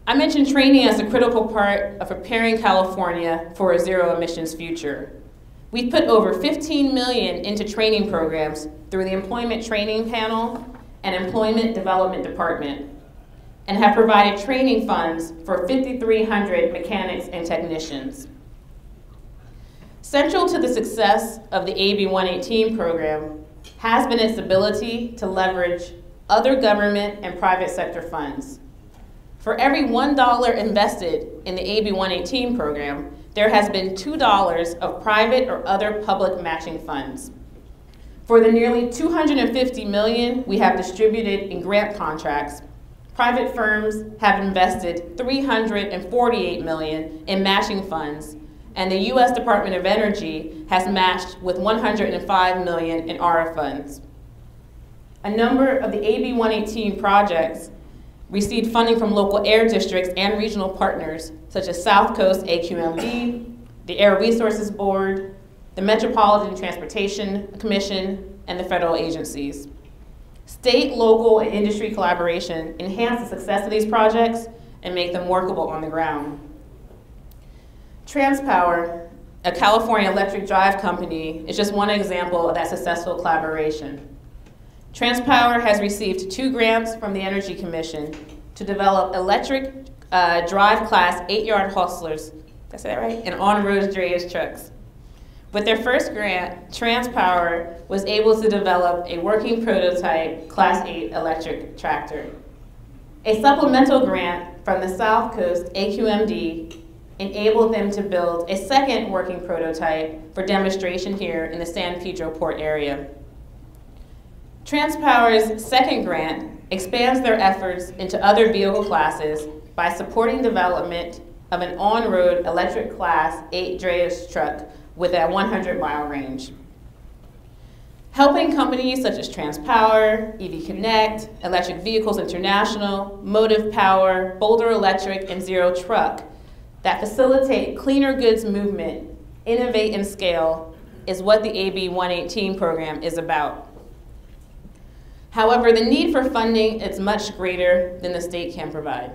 I mentioned training as a critical part of preparing California for a zero emissions future. We've put over $15 million into training programs through the Employment Training Panel and Employment Development Department, and have provided training funds for 5,300 mechanics and technicians. Central to the success of the AB 118 program has been its ability to leverage other government and private sector funds. For every $1 invested in the AB 118 program, there has been $2 of private or other public matching funds. For the nearly $250 million we have distributed in grant contracts, private firms have invested $348 million in matching funds, and the U.S. Department of Energy has matched with $105 million in ARA funds. A number of the AB 118 projects received funding from local air districts and regional partners, such as South Coast AQMD, the Air Resources Board, the Metropolitan Transportation Commission, and the federal agencies. State, local, and industry collaboration enhance the success of these projects and make them workable on the ground. Transpower, a California electric drive company, is just one example of that successful collaboration. Transpower has received 2 grants from the Energy Commission to develop electric drive class 8-yard hustlers, did I say that right? And on-road drayage trucks. With their first grant, Transpower was able to develop a working prototype Class 8 electric tractor. A supplemental grant from the South Coast AQMD enabled them to build a second working prototype for demonstration here in the San Pedro Port area. Transpower's second grant expands their efforts into other vehicle classes by supporting development of an on-road electric Class 8 drayage truck with a 100-mile range. Helping companies such as Transpower, EV Connect, Electric Vehicles International, Motive Power, Boulder Electric, and Zero Truck that facilitate cleaner goods movement, innovate, and scale is what the AB 118 program is about. However, the need for funding is much greater than the state can provide.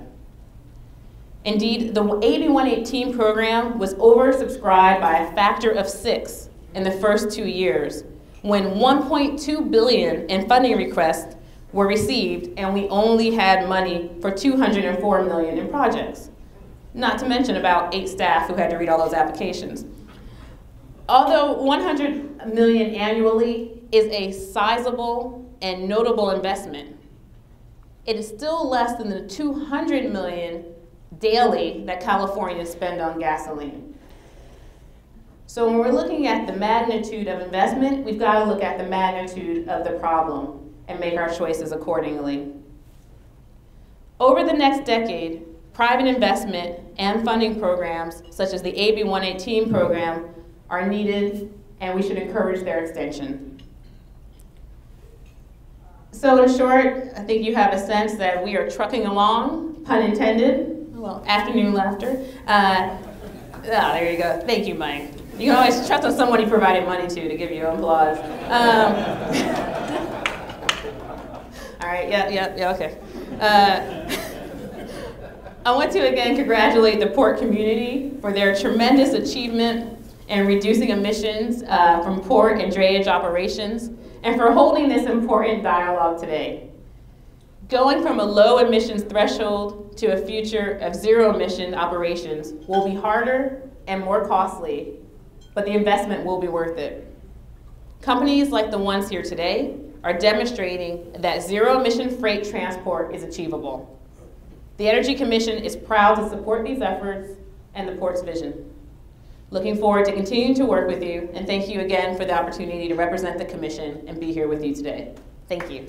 Indeed, the AB 118 program was oversubscribed by a factor of 6 in the first 2 years, when $1.2 billion in funding requests were received, and we only had money for $204 million in projects, not to mention about 8 staff who had to read all those applications. Although $100 million annually is a sizable and notable investment, it is still less than the $200 million daily that Californians spend on gasoline. So when we're looking at the magnitude of investment, we've got to look at the magnitude of the problem and make our choices accordingly. Over the next decade, private investment and funding programs, such as the AB 118 program, are needed, and we should encourage their extension. So in short, I think you have a sense that we are trucking along, pun intended. Well, afternoon laughter. There you go. Thank you, Mike. You can always trust on someone you provided money to give you applause. All right, yeah, okay. I want to again congratulate the port community for their tremendous achievement in reducing emissions from port and drayage operations, and for holding this important dialogue today. Going from a low emissions threshold to a future of zero emission operations will be harder and more costly, but the investment will be worth it. Companies like the ones here today are demonstrating that zero emission freight transport is achievable. The Energy Commission is proud to support these efforts and the port's vision. Looking forward to continuing to work with you, and thank you again for the opportunity to represent the Commission and be here with you today. Thank you.